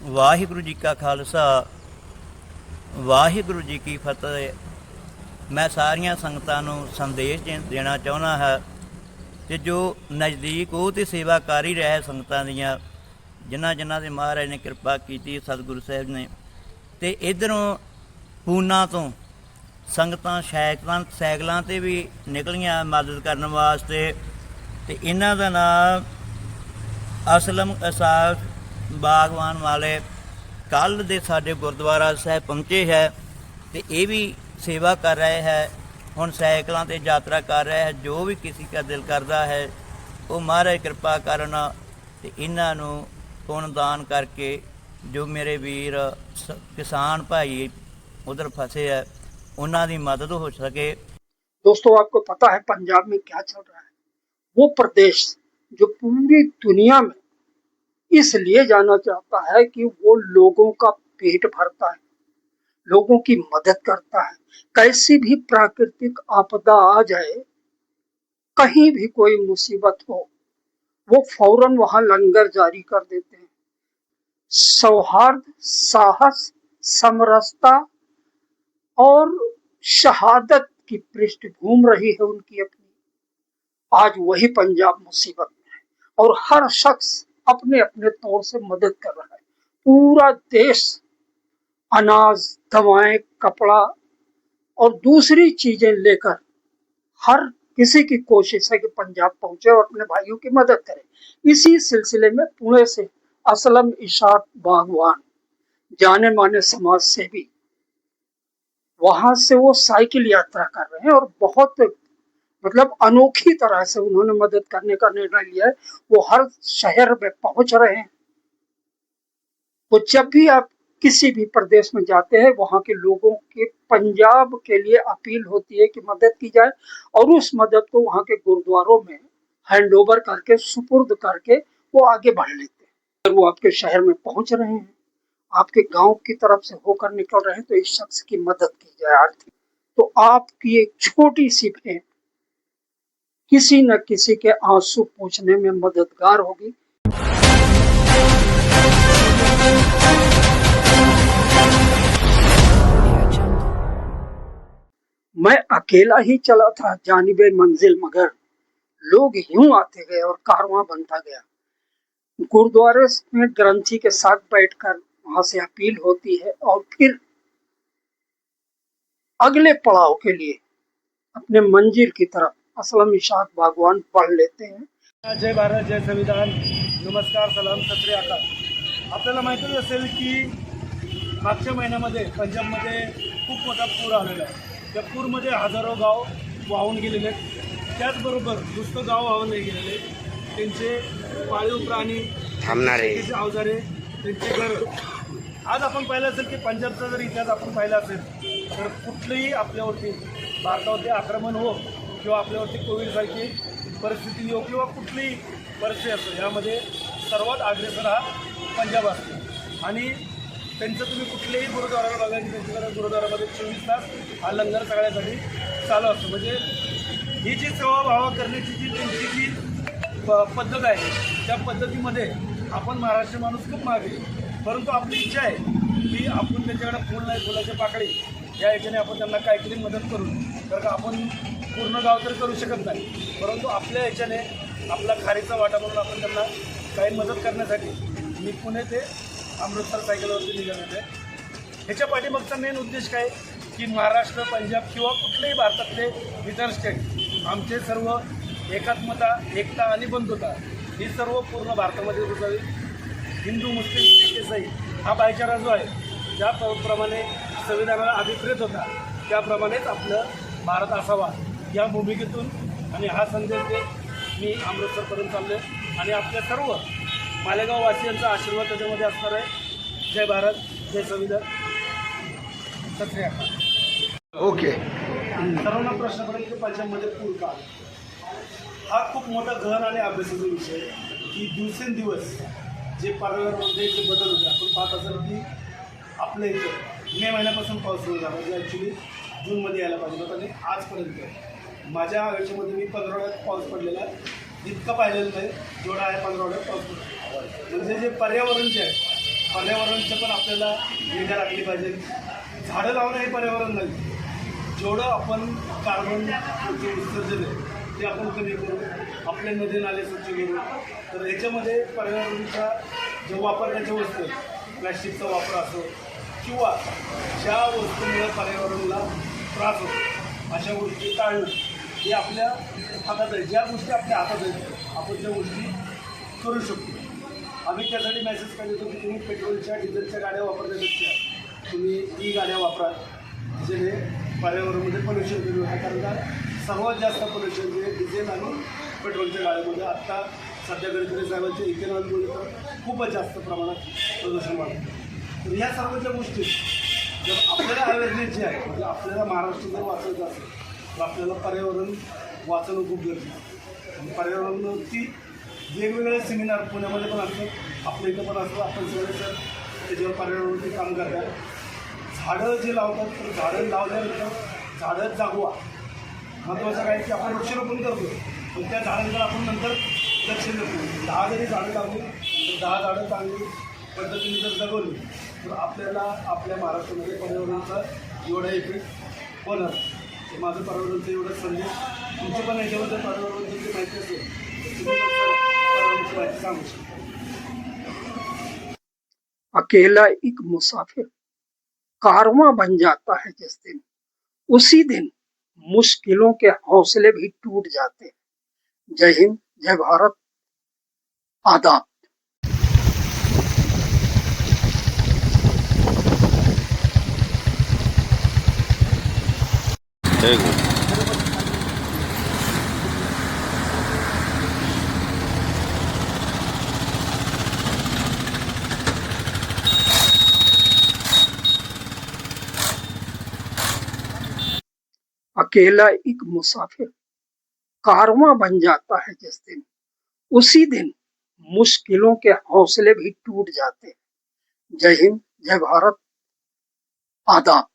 ਵਾਹਿਗੁਰੂ ਜੀ ਕਾ ਖਾਲਸਾ ਵਾਹਿਗੁਰੂ ਜੀ ਕੀ ਫਤਿਹ। ਮੈਂ ਸਾਰੀਆਂ ਸੰਗਤਾਂ ਨੂੰ ਸੰਦੇਸ਼ ਦੇਣਾ ਚਾਹੁੰਦਾ ਹਾਂ ਕਿ ਜੋ ਨਜ਼ਦੀਕ ਉਹ ਤੇ ਸੇਵਾ ਕਰ ਹੀ ਰਿਹਾ ਸੰਗਤਾਂ ਦੀਆਂ, ਜਿਨ੍ਹਾਂ ਦੇ ਮਹਾਰਾਜ ਨੇ ਕਿਰਪਾ ਕੀਤੀ ਸਤਿਗੁਰੂ ਸਾਹਿਬ ਨੇ। ਅਤੇ ਇੱਧਰੋਂ ਪੂਨਾ ਤੋਂ ਸੰਗਤਾਂ ਸਾਈਕਲਾਂ 'ਤੇ ਵੀ ਨਿਕਲੀਆਂ ਮਦਦ ਕਰਨ ਵਾਸਤੇ। ਅਤੇ ਇਹਨਾਂ ਦਾ ਨਾਮ ਅਸਲਮ ਅਸਾਫ ਬਾਗਵਾਨ ਵਾਲੇ ਕੱਲ੍ਹ ਦੇ ਸਾਡੇ ਗੁਰਦੁਆਰਾ ਸਾਹਿਬ ਪਹੁੰਚੇ ਹੈ ਅਤੇ ਇਹ ਵੀ ਸੇਵਾ ਕਰ ਰਹੇ ਹੈ। ਹੁਣ ਸਾਈਕਲਾਂ 'ਤੇ ਯਾਤਰਾ ਕਰ ਰਿਹਾ ਹੈ। ਜੋ ਵੀ ਕਿਸੇ ਦਾ ਦਿਲ ਕਰਦਾ ਹੈ ਉਹ ਮਹਾਰਾਜ ਕਿਰਪਾ ਕਰਨ ਅਤੇ ਇਹਨਾਂ ਨੂੰ ਪੁੰਨ ਦਾਨ ਕਰਕੇ ਜੋ ਮੇਰੇ ਵੀਰ किसान भाई उधर फंसे है उन्हों की मदद हो सके। दोस्तों, आपको पता है पंजाब में क्या चल रहा है? वो प्रदेश जो पूरी दुनिया में इसलिए जाना चाहता है कि वो लोगों का पेट भरता है, लोगों की मदद करता है। कैसी भी प्राकृतिक आपदा आ जाए, कहीं भी कोई मुसीबत हो, वो फौरन वहां लंगर जारी कर देते हैं। सौहार्द, साहस, समरसता और शहादत की पृष्ठभूमि रही है उनकी अपनी। आज वही पंजाब मुसीबत में है और हर शख्स अपने अपने तौर से मदद कर रहा है। पूरा देश अनाज, दवाएं, कपड़ा और दूसरी चीजें लेकर हर किसी की कोशिश है कि पंजाब पहुंचे और अपने भाइयों की मदद करे। इसी सिलसिले में पुणे से असलम इशाक बागवान, जाने माने समाज सेवी, वहां से वो साइकिल यात्रा कर रहे हैं और बहुत अनोखी तरह से उन्होंने मदद करने का निर्णय लिया है। वो हर शहर में पहुंच रहे हैं। वो जब भी आप किसी भी प्रदेश में जाते हैं, वहां के लोगों के पंजाब के लिए अपील होती है कि मदद की जाए और उस मदद को वहां के गुरुद्वारों में हैंड ओवर करके, सुपुर्द करके वो आगे बढ़ लेते हैं। अगर वो आपके शहर में पहुंच रहे हैं, आपके गांव की तरफ से होकर निकल रहे हैं, तो इस शख्स की मदद की जाए आर्थिक। तो आपकी एक छोटी सी भेंट किसी न किसी के आंसू पोंछने में मददगार होगी। मैं अकेला ही चला था जानिबे मंजिल, मगर लोग यूं आते गए और कारवां बनता गया। गुरुद्वारे में ग्रंथी के साथ बैठकर वहां से अपील होती है और फिर अगले पड़ाव के लिए अपने मंजिल की तरफ असलम इशाक बागवान पढ़ लेते हैं। जय भारत, जय संविधान, नमस्कार, सलाम, सत श्री अकाल। आपल्याला माहितीच असेल की मागच्या महिन्यामध्ये पंजाबमध्ये खूप मोठा पूर आलेला आहे। त्या पूरमध्ये हजारो गाव वाहून गेलेले आहेत। त्याचबरोबर नुसतं गाव वाहून नाही गेलेले, त्यांचे पाळीव प्राणी, शेतीचे अवजारे, त्यांचे घर। आज आपण पाहिलं असेल की पंजाबचा जर इतिहास आपण पाहिला असेल तर कुठलंही आपल्यावरती भारतावरती आक्रमण हो किंवा आपल्यावरती कोविडसारखी परिस्थिती येऊ किंवा कुठलीही परिस्थिती असो, यामध्ये सर्वात अग्रेसर हा पंजाब असतो। आणि त्यांचं तुम्ही कुठल्याही गुरुद्वाराला बघा की त्यांच्याकडे गुरुद्वारामध्ये 24 तास हा लंगर सगळ्यासाठी चालू असतो। म्हणजे ही जी सेवाभाव करण्याची जी त्यांची जी पद्धत आहे, त्या पद्धतीमध्ये आपण महाराष्ट्र माणूस खूप मागे, परंतु आपली इच्छा आहे की आपण त्यांच्याकडे फूल नाही फुलाचे पाकळी या याच्याने आपण त्यांना काहीतरी मदत करू। तर का आपण पूर्ण गाव तर करू शकत नाही, परंतु आपल्या याच्याने आपला खारीचा वाटा म्हणून आपण त्यांना काही मदत करण्यासाठी मी पुणे ते अमृतसर सायकलवरती निघालेलो आहे। ह्याच्या पाठीमागचा मेन उद्देश काय की महाराष्ट्र, पंजाब किंवा कुठलेही भारतातले इतर स्टेट आमचे सर्व एकात्मता, एकता आणि बंधुता ही सर्व पूर्ण भारतामध्ये रुजावी। हिंदू, मुस्लिम, सिख, ईसाई हा भाईचारा जो आहे, ज्याप्रमाणे संविधानाला अधिकृत होता त्याप्रमाणेच आपलं भारत असावा या भूमिकेतून आणि हा संदेश देत मी अमृतसरपर्यंत चाललो आहे आणि आपल्या सर्व मालेगाववासियांचा आशीर्वाद त्याच्यामध्ये असणार आहे। जय भारत, जय संविधान, सत श्री अकाल। ओके, सर्वांना प्रश्न पडेल की पंजाबमध्ये पूर का? हा खूप मोठा गहन आणि अभ्यासाचा विषय आहे की दिवसेंदिवस जे पर्यावरणामध्ये जे बदल होते, आपण पाहत असाल की आपल्या इथं मे महिन्यापासून पाऊस सुरू झाला, जे ॲक्च्युली जूनमध्ये यायला पाहिजे होता आणि आजपर्यंत माझ्या आयुष्यामध्ये मी 15 वेळात पाऊस पडलेला इतका पाहिलेलं नाही जेवढा आहे 15 वेळात पाऊस पडला। म्हणजे जे पर्यावरण जे आहे पर्यावरणाचं पण आपल्याला निगा राखली पाहिजे. झाडं लावणं हे पर्यावरण नाही. जेवढं आपण कार्बन जे उत्सर्जन आहे ते आपण कमी करू, आपले नदी नाले स्वच्छ करू. तर याच्यामध्ये पर्यावरणाचा जो वापरण्याच्या वस्तू प्लॅस्टिकचा वापर असो किंवा ज्या वस्तूमुळे पर्यावरणाला त्रास होतो अशा गोष्टी टाळणं हे आपल्या हातात आहे. ज्या गोष्टी आपल्या हातात आहेत आपण त्या गोष्टी करू शकतो. आम्ही त्यासाठी मेसेज करतो की तुम्ही पेट्रोलच्या डिझेलच्या गाड्या वापरण्यापेक्षा तुम्ही ई गाड्या वापरा, ज्याने पर्यावरणामध्ये पोल्युशन कमी होतं. कारण का सर्वात जास्त पोल्युशन जे डिझेल आणि पेट्रोलच्या गाड्यामध्ये आत्ता सध्या गडकरी साहेबांच्या इथेनॉलमुळे तर खूपच जास्त प्रमाणात प्रदूषण वाढतं. तर ह्या सर्व ज्या गोष्टी जर आपल्याला अवेअरनेस जी आहे म्हणजे आपल्याला महाराष्ट्र जर वाचायचं असेल तर आपल्याला पर्यावरण वाचणं खूप गरजेचं आहे. आणि पर्यावरणावरती वेगवेगळे सेमिनार पुण्यामध्ये पण असतात, आपल्या इथं पण असतं. आपण सगळे सर त्याच्यावर पर्यावरणावरती काम करतात. झाडं जे लावतात तर झाडं लावल्यानंतर झाडं जागवा. महत्त्वाचं काय की आपण वृक्षारोपण करतो पण त्या झाडांकडे आपण नंतर लक्ष देतो. 10 जरी झाडं लावली तर 10 झाडं चांगली पद्धतीने जर जगवली तर आपल्याला आपल्या महाराष्ट्रामध्ये पर्यावरणाचा एवढा इफेक्ट होणार. तर माझं पर्यावरणाचं एवढं संदेश तुमचं पण याच्याबद्दल पर्यावरणाची माहिती असेल तर तुम्ही पण पर्यावरणाची माहिती सांगू शकता. अकेला एक मुसाफिर कारवां बन जाता है जिस दिन, उसी दिन मुश्किलों के हौसले भी टूट जाते हैं। जय हिंद, जय भारत, आदाब। एक मिनट। अकेला एक मुसाफिर कारवां बन जाता है जिस दिन, उसी दिन मुश्किलों के हौसले भी टूट जाते हैं। जय हिंद, जय भारत, आदाब।